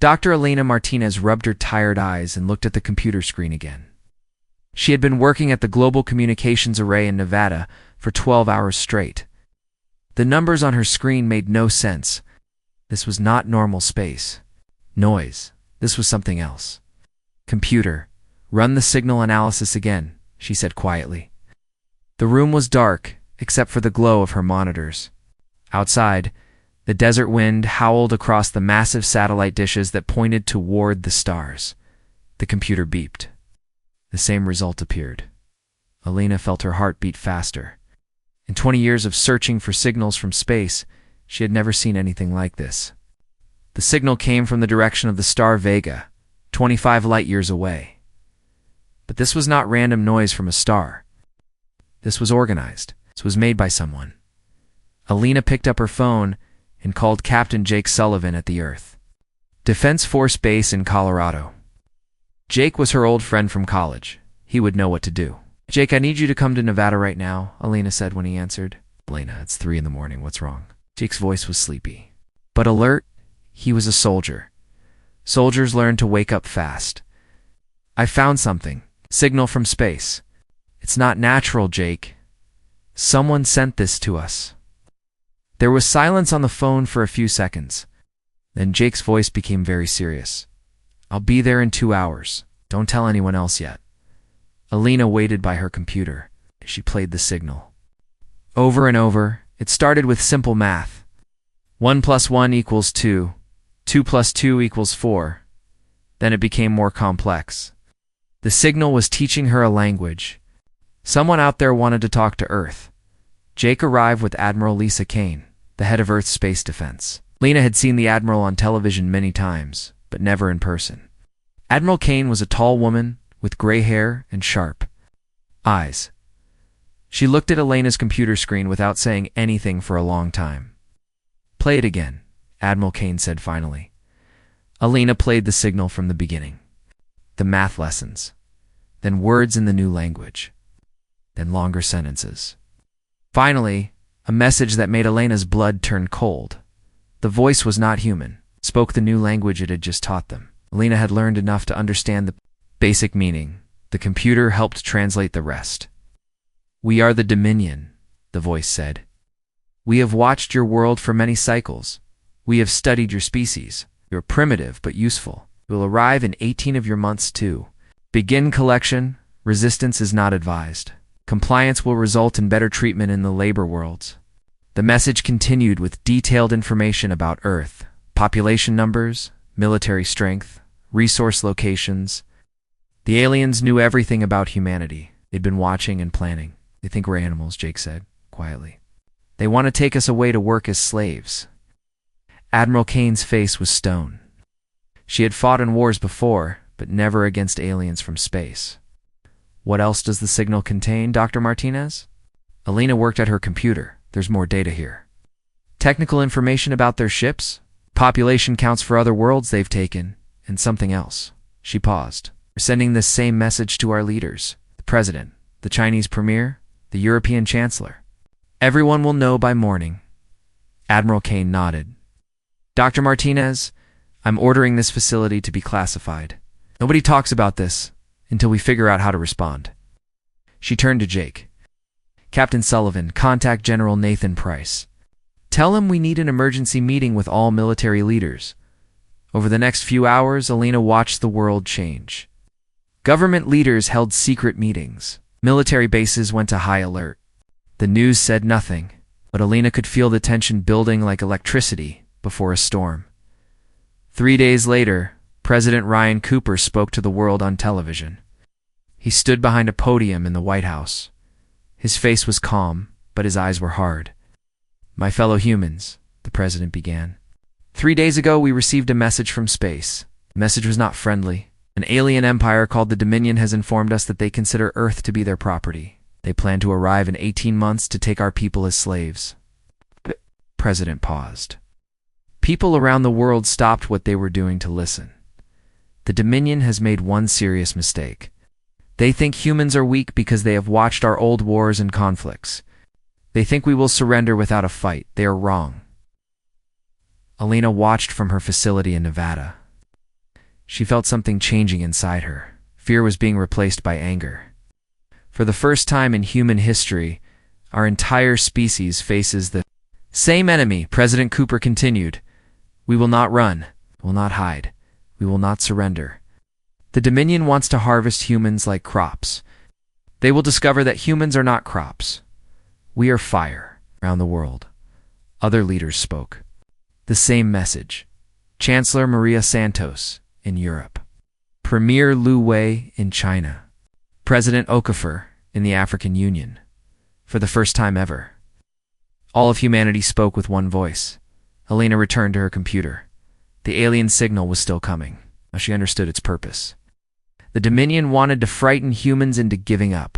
Dr. Elena Martinez rubbed her tired eyes and looked at the computer screen again. She had been working at the Global Communications Array in Nevada for 12 hours straight. The numbers on her screen made no sense. This was not normal space. Noise. This was something else. Computer, run the signal analysis again, she said quietly. The room was dark, except for the glow of her monitors. Outside, the desert wind howled across the massive satellite dishes that pointed toward the stars. The computer beeped. The same result appeared. Elena felt her heart beat faster. In 20 years of searching for signals from space, she had never seen anything like this. The signal came from the direction of the star Vega, 25 light-years away. But this was not random noise from a star. This was organized. This was made by someone. Elena picked up her phone and called Captain Jake Sullivan at the Earth Defense Force Base in Colorado. Jake was her old friend from college. He would know what to do. "Jake, I need you to come to Nevada right now," Elena said when he answered. "Elena, it's 3 in the morning. What's wrong?" Jake's voice was sleepy, but alert. He was a soldier. Soldiers learn to wake up fast. "I found something. Signal from space. It's not natural, Jake. Someone sent this to us." There was silence on the phone for a few seconds. Then Jake's voice became very serious. "I'll be there in 2 hours. Don't tell anyone else yet." Elena waited by her computer as she played the signal. Over and over, it started with simple math. 1 + 1 = 2. 2 + 2 = 4. Then it became more complex. The signal was teaching her a language. Someone out there wanted to talk to Earth. Jake arrived with Admiral Lisa Kane, the head of Earth's space defense. Lena had seen the Admiral on television many times, but never in person. Admiral Kane was a tall woman with gray hair and sharp eyes. She looked at Elena's computer screen without saying anything for a long time. "Play it again," Admiral Kane said finally. Elena played the signal from the beginning. The math lessons, then words in the new language, then longer sentences. Finally, a message that made Elena's blood turn cold. The voice was not human, spoke the new language it had just taught them. Elena had learned enough to understand the basic meaning. The computer helped translate the rest. "We are the Dominion," the voice said. "We have watched your world for many cycles. We have studied your species. You are primitive but useful. You will arrive in 18 of your months too. Begin collection. Resistance is not advised. Compliance will result in better treatment in the labor worlds." The message continued with detailed information about Earth, population numbers, military strength, resource locations. The aliens knew everything about humanity. They'd been watching and planning. "They think we're animals," Jake said, quietly. "They want to take us away to work as slaves." Admiral Kane's face was stone. She had fought in wars before, but never against aliens from space. "What else does the signal contain, Dr. Martinez?" Elena worked at her computer. "There's more data here. Technical information about their ships, population counts for other worlds they've taken, and something else." She paused. "We're sending this same message to our leaders, the President, the Chinese Premier, the European Chancellor. Everyone will know by morning." Admiral Kane nodded. "Dr. Martinez, I'm ordering this facility to be classified. Nobody talks about this until we figure out how to respond." She turned to Jake. "Captain Sullivan, contact General Nathan Price. Tell him we need an emergency meeting with all military leaders." Over the next few hours, Elena watched the world change. Government leaders held secret meetings. Military bases went to high alert. The news said nothing, but Elena could feel the tension building like electricity before a storm. 3 days later, President Ryan Cooper spoke to the world on television. He stood behind a podium in the White House. His face was calm, but his eyes were hard. "My fellow humans," the president began. 3 days ago, we received a message from space. The message was not friendly. An alien empire called the Dominion has informed us that they consider Earth to be their property. They plan to arrive in 18 months to take our people as slaves. The president paused. People around the world stopped what they were doing to listen. The Dominion has made one serious mistake. They think humans are weak because they have watched our old wars and conflicts. They think we will surrender without a fight. They are wrong. Elena watched from her facility in Nevada. She felt something changing inside her. Fear was being replaced by anger. For the first time in human history, our entire species faces the same enemy, President Cooper continued. We will not run, we will not hide, we will not surrender. The Dominion wants to harvest humans like crops. They will discover that humans are not crops. We are fire around the world. Other leaders spoke. The same message. Chancellor Maria Santos in Europe. Premier Liu Wei in China. President Okafor in the African Union. For the first time ever. All of humanity spoke with one voice. Elena returned to her computer. The alien signal was still coming. Now she understood its purpose. The Dominion wanted to frighten humans into giving up.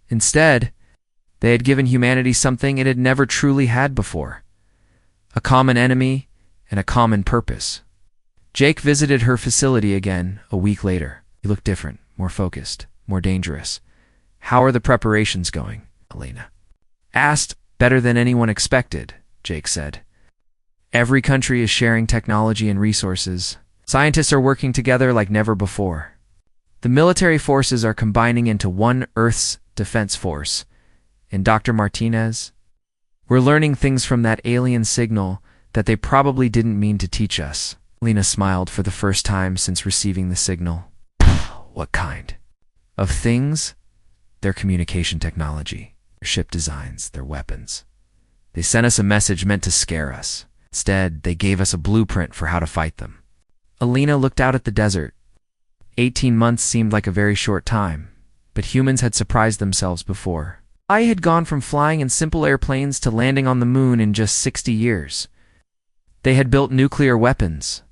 Instead, they had given humanity something it had never truly had before. A common enemy and a common purpose. Jake visited her facility again a week later. He looked different, more focused, more dangerous. How are the preparations going? Elena asked. Better than anyone expected, Jake said. Every country is sharing technology and resources. Scientists are working together like never before. The military forces are combining into one Earth's defense force. And Dr. Martinez? We're learning things from that alien signal that they probably didn't mean to teach us. Lena smiled for the first time since receiving the signal. What kind? Of things? Their communication technology, their ship designs, their weapons. They sent us a message meant to scare us. Instead, they gave us a blueprint for how to fight them. Alina looked out at the desert. 18 months seemed like a very short time, but humans had surprised themselves before. I had gone from flying in simple airplanes to landing on the moon in just 60 years. They had built nuclear weapons.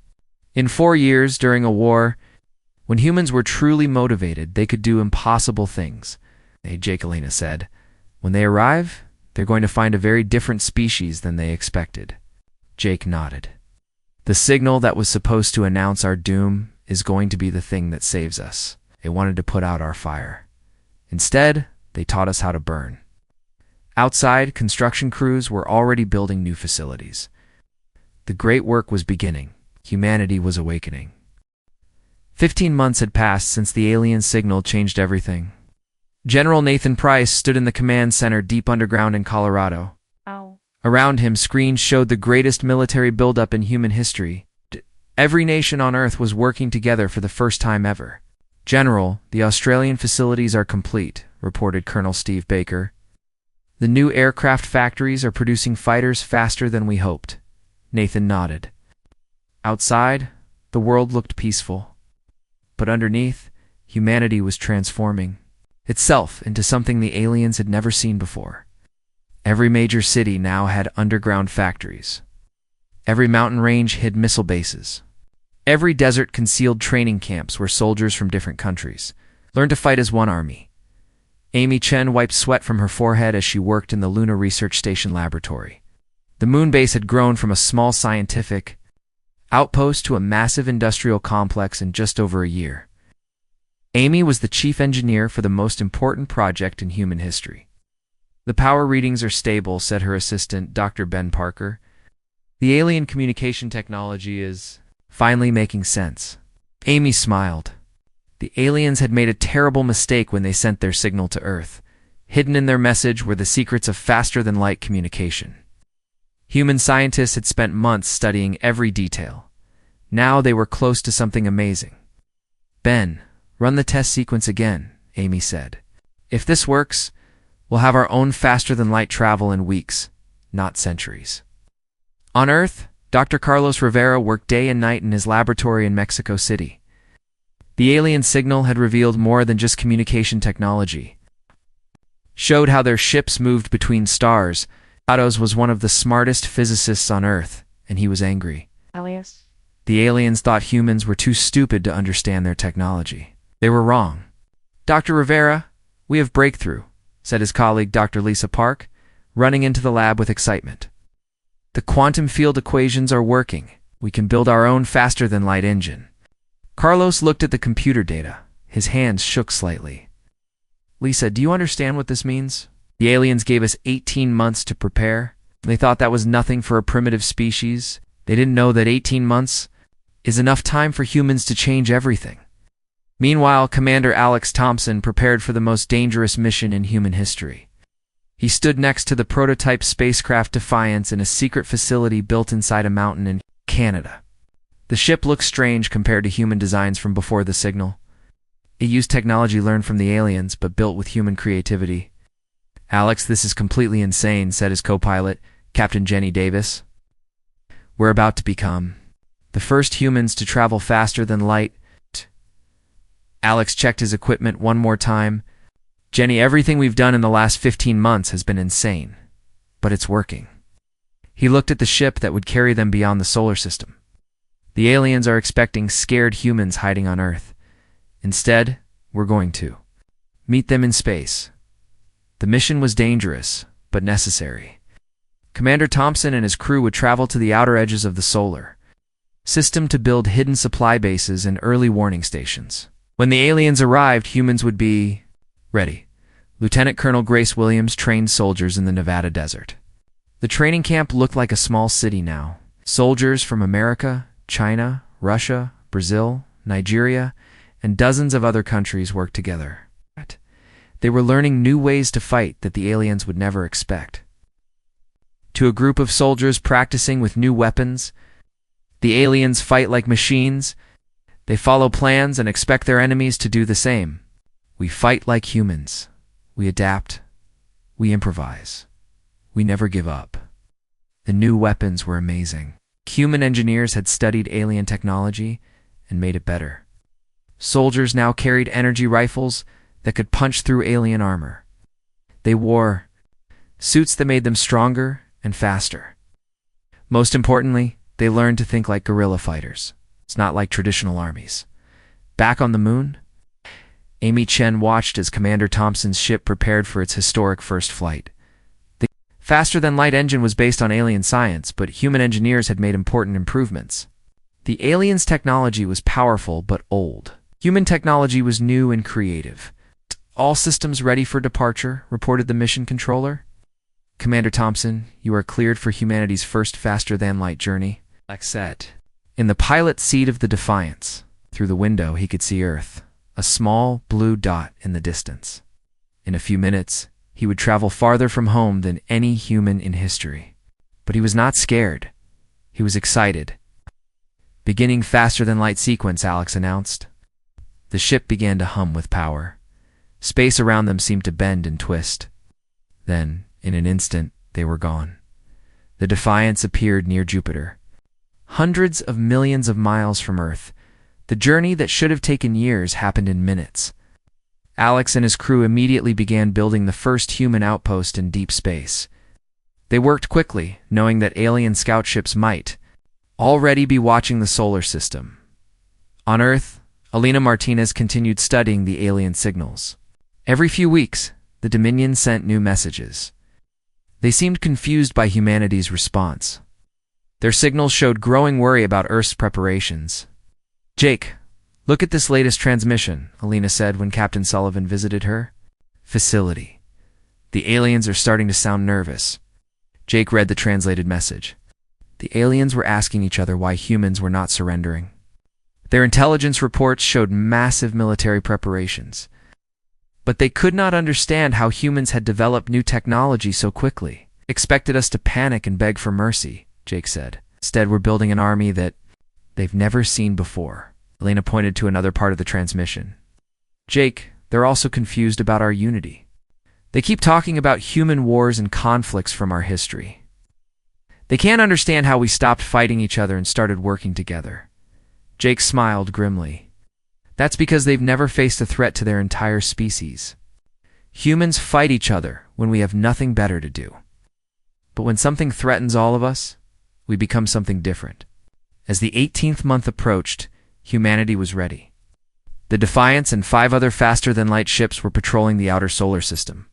In 4 years, during a war, when humans were truly motivated, they could do impossible things. Jake Alina said. When they arrive, they're going to find a very different species than they expected. Jake nodded. The signal that was supposed to announce our doom is going to be the thing that saves us. They wanted to put out our fire. Instead, they taught us how to burn. Outside, construction crews were already building new facilities. The great work was beginning. Humanity was awakening. 15 months had passed since the alien signal changed everything. General Nathan Price stood in the command center deep underground in Colorado. Ow. Around him, screens showed the greatest military buildup in human history. Every nation on Earth was working together for the first time ever. General, the Australian facilities are complete, reported Colonel Steve Baker. The new aircraft factories are producing fighters faster than we hoped. Nathan nodded. Outside, the world looked peaceful. But underneath, humanity was transforming itself into something the aliens had never seen before. Every major city now had underground factories. Every mountain range hid missile bases. Every desert concealed training camps where soldiers from different countries learned to fight as one army. Amy Chen wiped sweat from her forehead as she worked in the Lunar Research Station laboratory. The moon base had grown from a small scientific outpost to a massive industrial complex in just over a year. Amy was the chief engineer for the most important project in human history. The power readings are stable, said her assistant, Dr. Ben Parker. The alien communication technology is finally making sense. Amy smiled. The aliens had made a terrible mistake when they sent their signal to Earth. Hidden in their message were the secrets of faster-than-light communication. Human scientists had spent months studying every detail. Now they were close to something amazing. Ben, run the test sequence again, Amy said. If this works, we'll have our own faster-than-light travel in weeks, not centuries. On Earth, Dr. Carlos Rivera worked day and night in his laboratory in Mexico City. The alien signal had revealed more than just communication technology. Showed how their ships moved between stars. Carlos was one of the smartest physicists on Earth, and he was angry. Elias? The aliens thought humans were too stupid to understand their technology. They were wrong. Dr. Rivera, we have breakthrough, said his colleague Dr. Lisa Park, running into the lab with excitement. The quantum field equations are working. We can build our own faster-than-light engine. Carlos looked at the computer data. His hands shook slightly. Lisa, do you understand what this means? The aliens gave us 18 months to prepare. They thought that was nothing for a primitive species. They didn't know that 18 months is enough time for humans to change everything. Meanwhile, Commander Alex Thompson prepared for the most dangerous mission in human history. He stood next to the prototype spacecraft Defiance in a secret facility built inside a mountain in Canada. The ship looked strange compared to human designs from before the signal. It used technology learned from the aliens, but built with human creativity. "Alex, this is completely insane," said his co-pilot, Captain Jenny Davis. "We're about to become the first humans to travel faster than light." Alex checked his equipment one more time. "Jenny, everything we've done in the last 15 months has been insane, but it's working." He looked at the ship that would carry them beyond the solar system. The aliens are expecting scared humans hiding on Earth. Instead, we're going to meet them in space. The mission was dangerous, but necessary. Commander Thompson and his crew would travel to the outer edges of the solar system to build hidden supply bases and early warning stations. When the aliens arrived, humans would be ready. Lieutenant Colonel Grace Williams trained soldiers in the Nevada desert. The training camp looked like a small city now. Soldiers from America, China, Russia, Brazil, Nigeria, and dozens of other countries worked together. They were learning new ways to fight that the aliens would never expect. To a group of soldiers practicing with new weapons, the aliens fight like machines. They follow plans and expect their enemies to do the same. We fight like humans. We adapt. We improvise. We never give up. The new weapons were amazing. Human engineers had studied alien technology and made it better. Soldiers now carried energy rifles that could punch through alien armor. They wore suits that made them stronger and faster. Most importantly, they learned to think like guerrilla fighters. It's not like traditional armies. Back on the moon, Amy Chen watched as Commander Thompson's ship prepared for its historic first flight. The faster-than-light engine was based on alien science, but human engineers had made important improvements. The aliens' technology was powerful but old. Human technology was new and creative. "All systems ready for departure," reported the mission controller. "Commander Thompson, you are cleared for humanity's first faster-than-light journey," Alex said. In the pilot seat of the Defiance, through the window he could see Earth, a small blue dot in the distance. In a few minutes, he would travel farther from home than any human in history. But he was not scared. He was excited. "Beginning faster-than-light sequence," Alex announced. The ship began to hum with power. Space around them seemed to bend and twist. Then, in an instant, they were gone. The Defiance appeared near Jupiter, hundreds of millions of miles from Earth. The journey that should have taken years happened in minutes. Alex and his crew immediately began building the first human outpost in deep space. They worked quickly, knowing that alien scout ships might already be watching the solar system. On Earth, Alina Martinez continued studying the alien signals. Every few weeks, the Dominion sent new messages. They seemed confused by humanity's response. Their signals showed growing worry about Earth's preparations. "Jake, look at this latest transmission," Alina said when Captain Sullivan visited her. "Facility. The aliens are starting to sound nervous." Jake read the translated message. The aliens were asking each other why humans were not surrendering. Their intelligence reports showed massive military preparations. But they could not understand how humans had developed new technology so quickly. "Expected us to panic and beg for mercy," Jake said. "Instead, we're building an army that they've never seen before." Elena pointed to another part of the transmission. "Jake, they're also confused about our unity. They keep talking about human wars and conflicts from our history. They can't understand how we stopped fighting each other and started working together." Jake smiled grimly. "That's because they've never faced a threat to their entire species. Humans fight each other when we have nothing better to do. But when something threatens all of us, we become something different." As the 18th month approached, humanity was ready. The Defiance and 5 other faster-than-light ships were patrolling the outer solar system.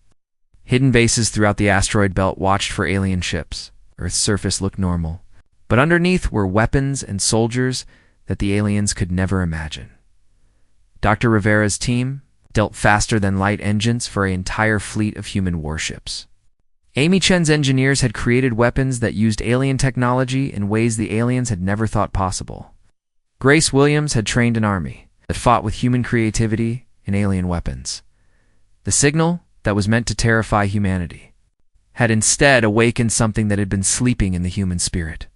Hidden bases throughout the asteroid belt watched for alien ships. Earth's surface looked normal, but underneath were weapons and soldiers that the aliens could never imagine. Dr. Rivera's team dealt faster-than-light engines for an entire fleet of human warships. Amy Chen's engineers had created weapons that used alien technology in ways the aliens had never thought possible. Grace Williams had trained an army that fought with human creativity and alien weapons. The signal that was meant to terrify humanity had instead awakened something that had been sleeping in the human spirit.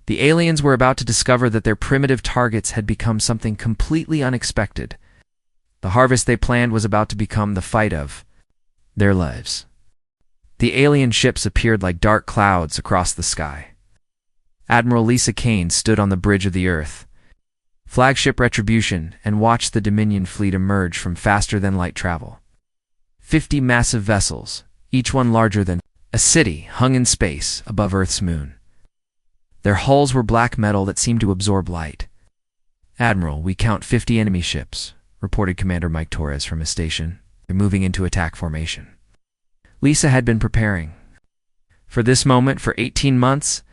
The aliens were about to discover that their primitive targets had become something completely unexpected. The harvest they planned was about to become the fight of their lives. The alien ships appeared like dark clouds across the sky. Admiral Lisa Kane stood on the bridge of the Earth, flagship Retribution, and watched the Dominion fleet emerge from faster-than-light travel. 50 massive vessels, each one larger than a city, hung in space above Earth's moon. Their hulls were black metal that seemed to absorb light. "Admiral, we count 50 enemy ships," reported Commander Mike Torres from his station. "They're moving into attack formation." Lisa had been preparing for this moment for 18 months.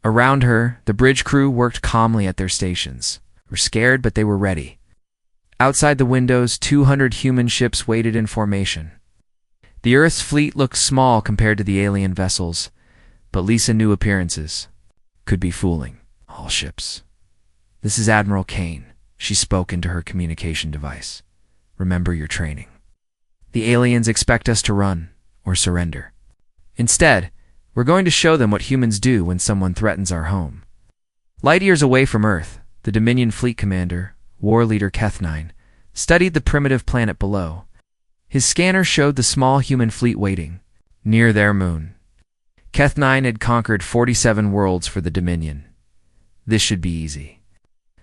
Around her, the bridge crew worked calmly at their stations. They were scared, but they were ready. Outside the windows, 200 human ships waited in formation. The Earth's fleet looked small compared to the alien vessels, but Lisa knew appearances could be fooling. "All ships. This is Admiral Kane," she spoke into her communication device. "Remember your training. The aliens expect us to run or surrender. Instead, we're going to show them what humans do when someone threatens our home." Light years away from Earth, the Dominion fleet commander, war leader Keth-9, studied the primitive planet below. His scanner showed the small human fleet waiting near their moon. Keth-9 had conquered 47 worlds for the Dominion. This should be easy.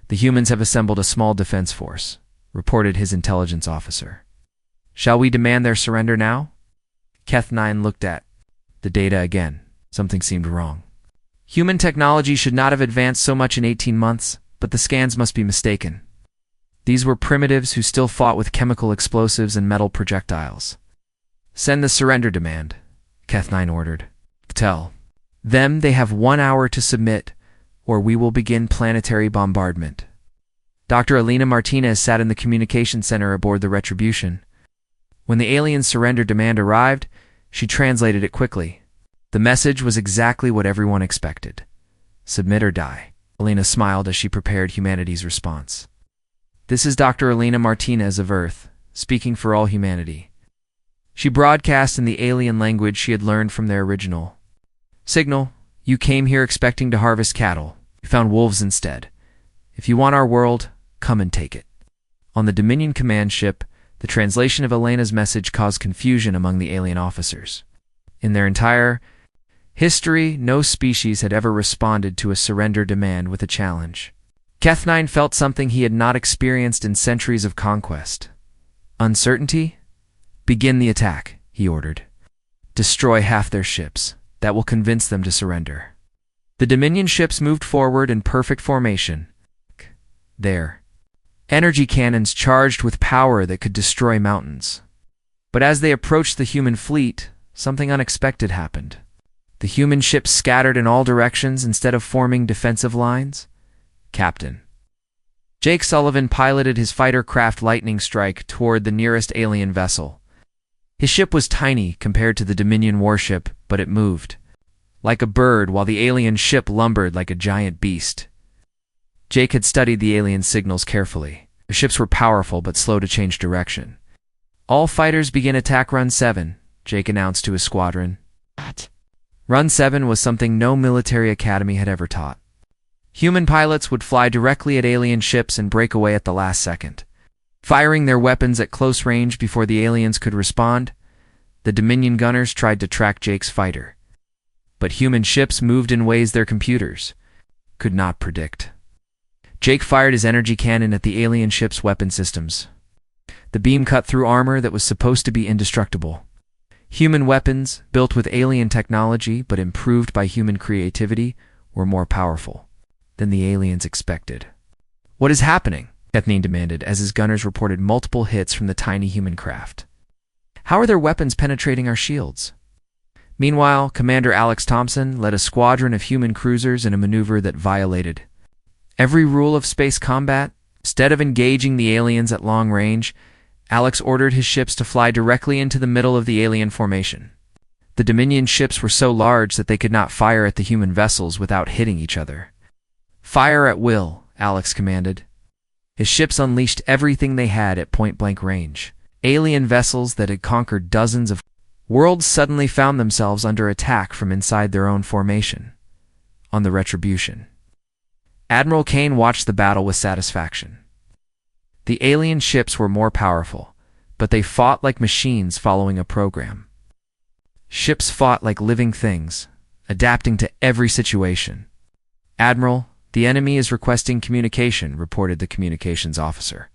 "The humans have assembled a small defense force," reported his intelligence officer. "Shall we demand their surrender now?" Keth-9 looked at the data again. Something seemed wrong. Human technology should not have advanced so much in 18 months, but the scans must be mistaken. These were primitives who still fought with chemical explosives and metal projectiles. "Send the surrender demand," Keth-9 ordered. "Tell them they have 1 hour to submit, or we will begin planetary bombardment." Dr. Alina Martinez sat in the communication center aboard the Retribution. When the alien surrender demand arrived, she translated it quickly. The message was exactly what everyone expected. "Submit or die." Alina smiled as she prepared humanity's response. "This is Dr. Alina Martinez of Earth, speaking for all humanity." She broadcast in the alien language she had learned from their original signal. "You came here expecting to harvest cattle. You found wolves instead. If you want our world, come and take it." On the Dominion command ship, the translation of Elena's message caused confusion among the alien officers. In their entire history, no species had ever responded to a surrender demand with a challenge. Keth-9 felt something he had not experienced in centuries of conquest. Uncertainty? "Begin the attack," he ordered. "Destroy half their ships. That will convince them to surrender." The Dominion ships moved forward in perfect formation. Their energy cannons charged with power that could destroy mountains. But as they approached the human fleet, something unexpected happened. The human ships scattered in all directions instead of forming defensive lines. Captain Jake Sullivan piloted his fighter craft Lightning Strike toward the nearest alien vessel. His ship was tiny compared to the Dominion warship, but it moved like a bird while the alien ship lumbered like a giant beast. Jake had studied the alien signals carefully. The ships were powerful but slow to change direction. "All fighters begin attack Run 7, Jake announced to his squadron. Run 7 was something no military academy had ever taught. Human pilots would fly directly at alien ships and break away at the last second, firing their weapons at close range before the aliens could respond. The Dominion gunners tried to track Jake's fighter, but human ships moved in ways their computers could not predict. Jake fired his energy cannon at the alien ship's weapon systems. The beam cut through armor that was supposed to be indestructible. Human weapons, built with alien technology but improved by human creativity, were more powerful than the aliens expected. "What is happening?" Keth-9 demanded as his gunners reported multiple hits from the tiny human craft. "How are their weapons penetrating our shields?" Meanwhile, Commander Alex Thompson led a squadron of human cruisers in a maneuver that violated every rule of space combat. Instead of engaging the aliens at long range, Alex ordered his ships to fly directly into the middle of the alien formation. The Dominion ships were so large that they could not fire at the human vessels without hitting each other. "Fire at will," Alex commanded. His ships unleashed everything they had at point-blank range. Alien vessels that had conquered dozens of worlds suddenly found themselves under attack from inside their own formation, on the Retribution. Admiral Kane watched the battle with satisfaction. The alien ships were more powerful, but they fought like machines following a program. Ships fought like living things, adapting to every situation. "Admiral, the enemy is requesting communication," reported the communications officer.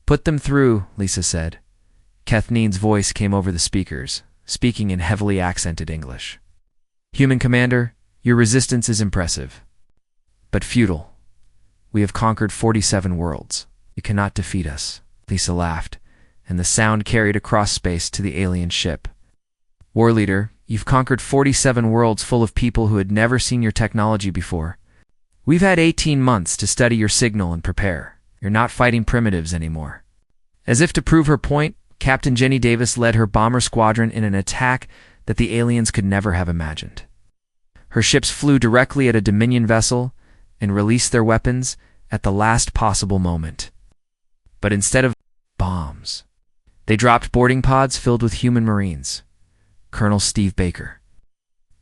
"Put them through," Lisa said. Kathneen's voice came over the speakers, speaking in heavily accented English. "Human Commander, your resistance is impressive, but futile. We have conquered 47 worlds. You cannot defeat us." Lisa laughed, and the sound carried across space to the alien ship. "War Leader, you've conquered 47 worlds full of people who had never seen your technology before. We've had 18 months to study your signal and prepare. You're not fighting primitives anymore." As if to prove her point, Captain Jenny Davis led her bomber squadron in an attack that the aliens could never have imagined. Her ships flew directly at a Dominion vessel and released their weapons at the last possible moment. But instead of bombs, they dropped boarding pods filled with human Marines. Colonel Steve Baker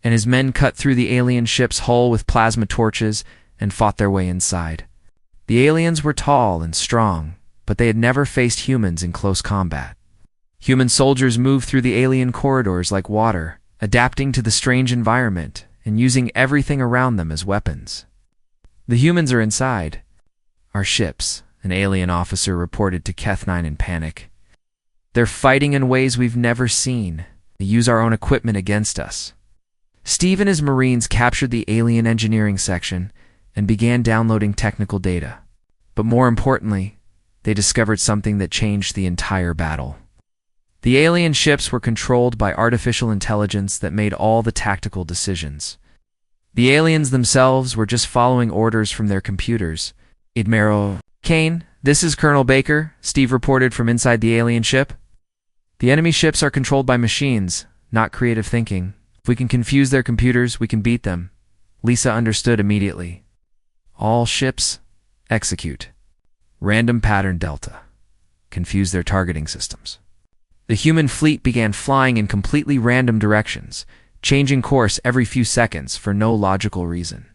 and his men cut through the alien ship's hull with plasma torches and fought their way inside. The aliens were tall and strong, but they had never faced humans in close combat. Human soldiers moved through the alien corridors like water, adapting to the strange environment and using everything around them as weapons. "The humans are inside our ships," an alien officer reported to Keth9 in panic. "They're fighting in ways we've never seen. They use our own equipment against us." Steve and his Marines captured the alien engineering section and began downloading technical data. But more importantly, they discovered something that changed the entire battle. The alien ships were controlled by artificial intelligence that made all the tactical decisions. The aliens themselves were just following orders from their computers. "Admiral Kane, this is Colonel Baker," Steve reported from inside the alien ship. "The enemy ships are controlled by machines, not creative thinking. If we can confuse their computers, we can beat them." Lisa understood immediately. "All ships, execute. Random pattern Delta. Confuse their targeting systems." The human fleet began flying in completely random directions, changing course every few seconds for no logical reason.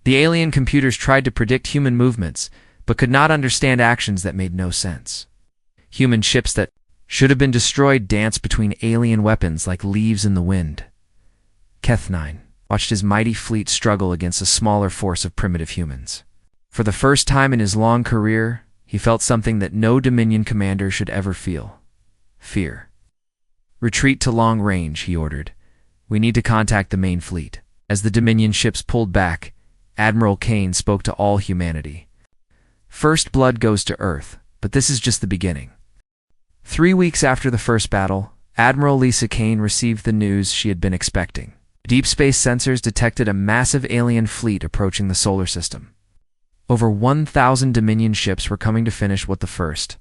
The alien computers tried to predict human movements, but could not understand actions that made no sense. Human ships that should have been destroyed danced between alien weapons like leaves in the wind. Keth9 watched his mighty fleet struggle against a smaller force of primitive humans. For the first time in his long career, he felt something that no Dominion commander should ever feel: fear. "Retreat to long range," he ordered. "We need to contact the main fleet." As the Dominion ships pulled back, Admiral Kane spoke to all humanity. "First blood goes to Earth, but this is just the beginning." 3 weeks after the first battle, Admiral Lisa Kane received the news she had been expecting. Deep space sensors detected a massive alien fleet approaching the solar system. Over 1,000 Dominion ships were coming to finish what the first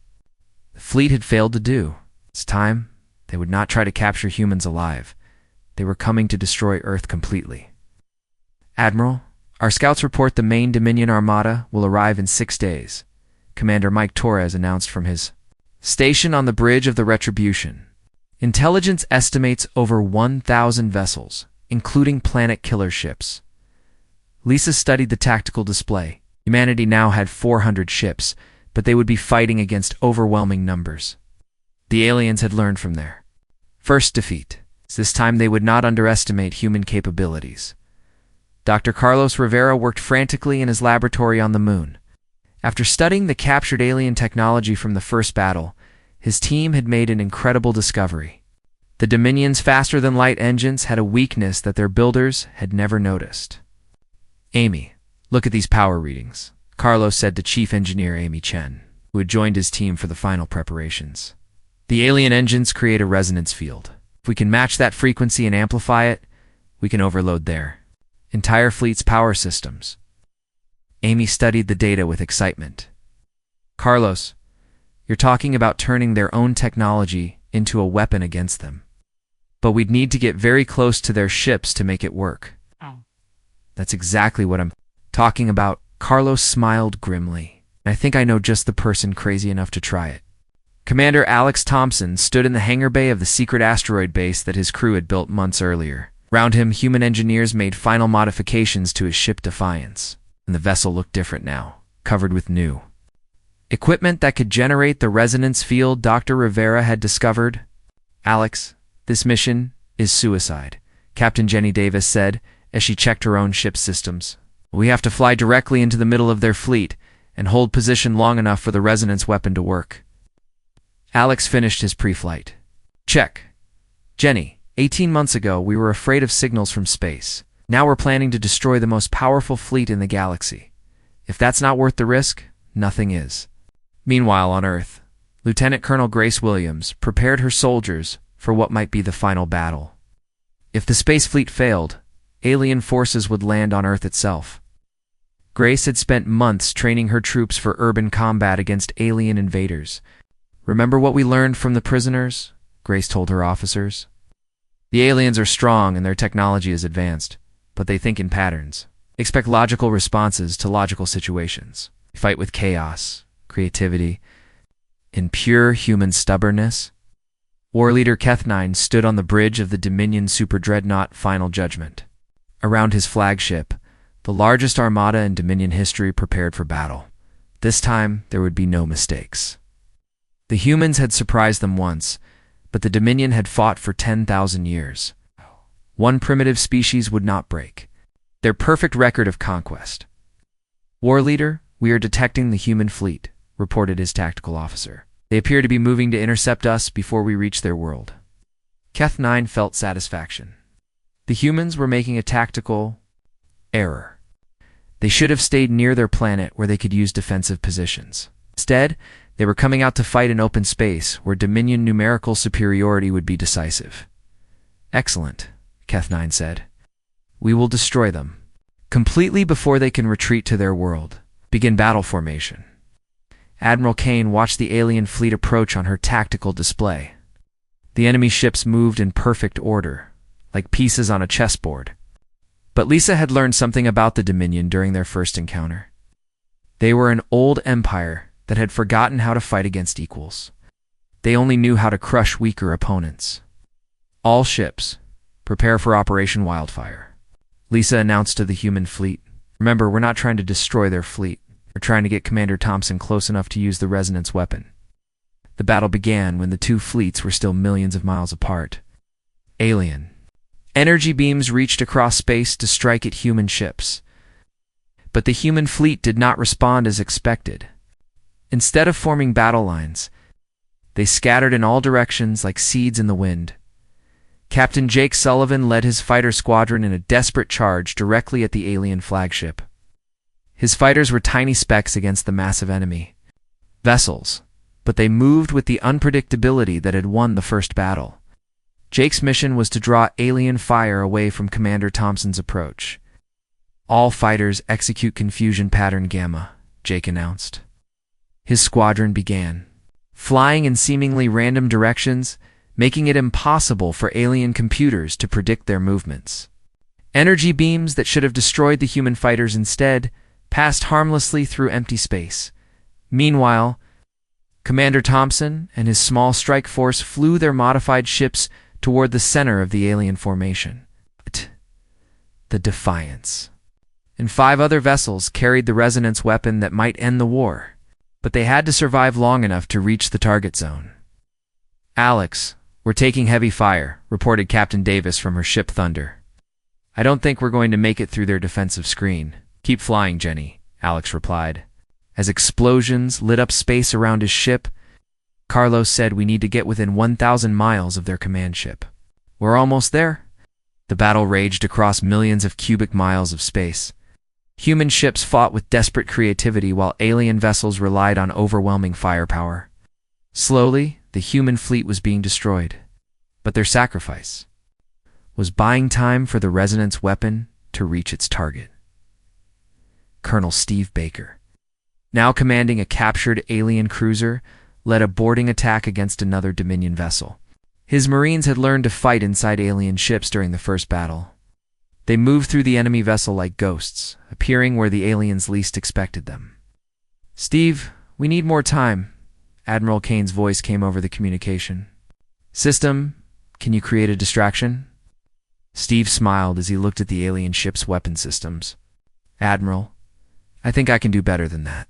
fleet had failed to do. This time, they would not try to capture humans alive. They were coming to destroy Earth completely. "Admiral, our scouts report the main Dominion armada will arrive in 6 days," Commander Mike Torres announced from his station on the bridge of the Retribution. "Intelligence estimates over 1,000 vessels, including planet killer ships." Lisa studied the tactical display. Humanity now had 400 ships, but they would be fighting against overwhelming numbers. The aliens had learned from their first defeat. This time they would not underestimate human capabilities. Dr. Carlos Rivera worked frantically in his laboratory on the moon. After studying the captured alien technology from the first battle, his team had made an incredible discovery. The Dominion's faster-than-light engines had a weakness that their builders had never noticed. "Amy, look at these power readings," Carlos said to Chief Engineer Amy Chen, who had joined his team for the final preparations. "The alien engines create a resonance field. If we can match that frequency and amplify it, we can overload their entire fleet's power systems." Amy studied the data with excitement. "Carlos, you're talking about turning their own technology into a weapon against them. But we'd need to get very close to their ships to make it work." "That's exactly what I'm talking about," Carlos smiled grimly. I think I know just the person crazy enough to try it. Commander Alex Thompson stood in the hangar bay of the secret asteroid base that his crew had built months earlier. Around him, human engineers made final modifications to his ship Defiance, and the vessel looked different now, covered with new equipment that could generate the resonance field Dr. Rivera had discovered. Alex, this mission is suicide, Captain Jenny Davis said as she checked her own ship's systems. We have to fly directly into the middle of their fleet and hold position long enough for the resonance weapon to work. Alex finished his pre-flight. Check. Jenny, 18 months ago we were afraid of signals from space. Now we're planning to destroy the most powerful fleet in the galaxy. If that's not worth the risk, nothing is. Meanwhile, on Earth, Lieutenant Colonel Grace Williams prepared her soldiers for what might be the final battle. If the space fleet failed, alien forces would land on Earth itself. Grace had spent months training her troops for urban combat against alien invaders. Remember what we learned from the prisoners? Grace told her officers. The aliens are strong and their technology is advanced, but they think in patterns. Expect logical responses to logical situations. They fight with chaos, creativity, and pure human stubbornness. War leader Keth-9 stood on the bridge of the Dominion Super-Dreadnought Final Judgment. Around his flagship, the largest armada in Dominion history prepared for battle. This time, there would be no mistakes. The humans had surprised them once, but the Dominion had fought for 10,000 years. One primitive species would not break. Their perfect record of conquest. War leader, we are detecting the human fleet, reported his tactical officer. They appear to be moving to intercept us before we reach their world. Keth-9 felt satisfaction. The humans were making a tactical error. They should have stayed near their planet where they could use defensive positions. Instead, they were coming out to fight in open space where Dominion numerical superiority would be decisive. Excellent, Keth-9 said. We will destroy them completely before they can retreat to their world. Begin battle formation. Admiral Kane watched the alien fleet approach on her tactical display. The enemy ships moved in perfect order, like pieces on a chessboard. But Lisa had learned something about the Dominion during their first encounter. They were an old empire that had forgotten how to fight against equals. They only knew how to crush weaker opponents. All ships, prepare for Operation Wildfire, Lisa announced to the human fleet. Remember, we're not trying to destroy their fleet. We're trying to get Commander Thompson close enough to use the resonance weapon. The battle began when the two fleets were still millions of miles apart. Alien energy beams reached across space to strike at human ships. But the human fleet did not respond as expected. Instead of forming battle lines, they scattered in all directions like seeds in the wind. Captain Jake Sullivan led his fighter squadron in a desperate charge directly at the alien flagship. His fighters were tiny specks against the massive enemy. Vessels, but they moved with the unpredictability that had won the first battle. Jake's mission was to draw alien fire away from Commander Thompson's approach. All fighters execute confusion pattern Gamma, Jake announced. His squadron began, flying in seemingly random directions, making it impossible for alien computers to predict their movements. Energy beams that should have destroyed the human fighters instead passed harmlessly through empty space. Meanwhile, Commander Thompson and his small strike force flew their modified ships toward the center of the alien formation. The Defiance. And 5 other vessels carried the resonance weapon that might end the war, but they had to survive long enough to reach the target zone. Alex, we're taking heavy fire, reported Captain Davis from her ship Thunder. I don't think we're going to make it through their defensive screen. Keep flying, Jenny, Alex replied. As explosions lit up space around his ship, Carlos said we need to get within 1,000 miles of their command ship. We're almost there. The battle raged across millions of cubic miles of space. Human ships fought with desperate creativity while alien vessels relied on overwhelming firepower. Slowly, the human fleet was being destroyed, but their sacrifice was buying time for the resonance weapon to reach its target. Colonel Steve Baker, now commanding a captured alien cruiser, led a boarding attack against another Dominion vessel. His Marines had learned to fight inside alien ships during the first battle. They moved through the enemy vessel like ghosts, appearing where the aliens least expected them. "Steve, we need more time." Admiral Kane's voice came over the communication. "System, can you create a distraction?" Steve smiled as he looked at the alien ship's weapon systems. "Admiral, I think I can do better than that."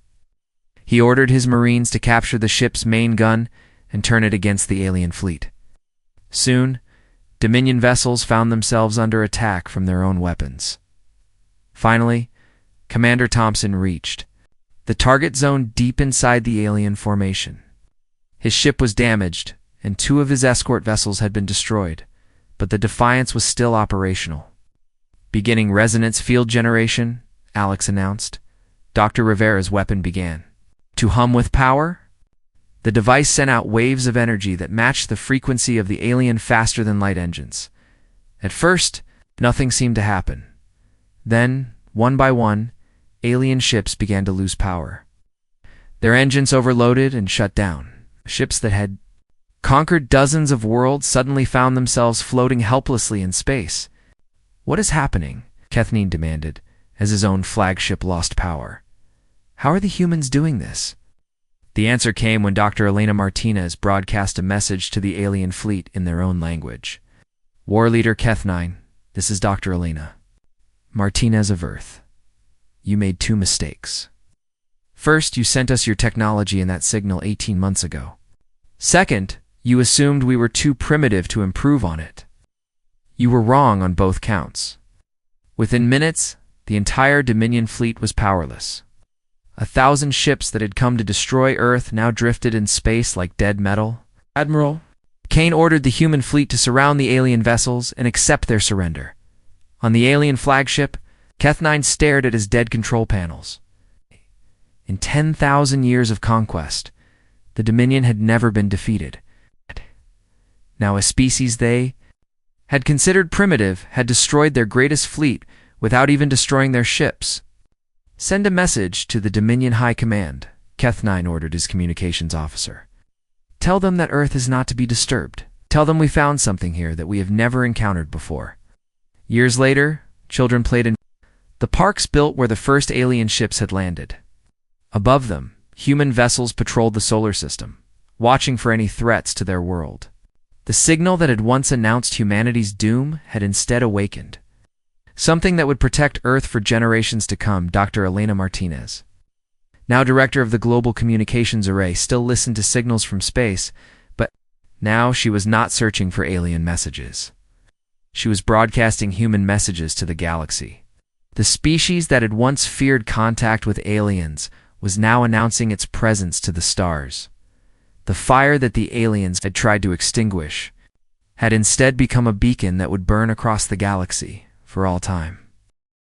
He ordered his Marines to capture the ship's main gun and turn it against the alien fleet. Soon, Dominion vessels found themselves under attack from their own weapons. Finally, Commander Thompson reached the target zone deep inside the alien formation. His ship was damaged, and 2 of his escort vessels had been destroyed, but the Defiance was still operational. "Beginning resonance field generation," Alex announced. Dr. Rivera's weapon began to hum with power. The device sent out waves of energy that matched the frequency of the alien faster-than-light engines. At first, nothing seemed to happen. Then, one by one, alien ships began to lose power. Their engines overloaded and shut down. Ships that had conquered dozens of worlds suddenly found themselves floating helplessly in space. "What is happening?" Kathleen demanded, as his own flagship lost power. "How are the humans doing this?" The answer came when Dr. Elena Martinez broadcast a message to the alien fleet in their own language. "War Leader Kathleen, this is Dr. Elena Martinez of Earth. You made 2 mistakes. First, you sent us your technology in that signal 18 months ago. Second, you assumed we were too primitive to improve on it. You were wrong on both counts." Within minutes, the entire Dominion fleet was powerless. 1,000 ships that had come to destroy Earth now drifted in space like dead metal. Admiral Kane ordered the human fleet to surround the alien vessels and accept their surrender. On the alien flagship, Kathleen stared at his dead control panels. In 10,000 years of conquest, the Dominion had never been defeated. Now a species they had considered primitive had destroyed their greatest fleet without even destroying their ships. "Send a message to the Dominion High Command," Kathleen ordered his communications officer. "Tell them that Earth is not to be disturbed. Tell them we found something here that we have never encountered before." Years later, children played in the parks built where the first alien ships had landed. Above them, human vessels patrolled the solar system, watching for any threats to their world. The signal that had once announced humanity's doom had instead awakened. Something that would protect Earth for generations to come. Dr. Elena Martinez, now director of the Global Communications Array, still listened to signals from space, but now she was not searching for alien messages. She was broadcasting human messages to the galaxy. The species that had once feared contact with aliens was now announcing its presence to the stars. The fire that the aliens had tried to extinguish had instead become a beacon that would burn across the galaxy for all time.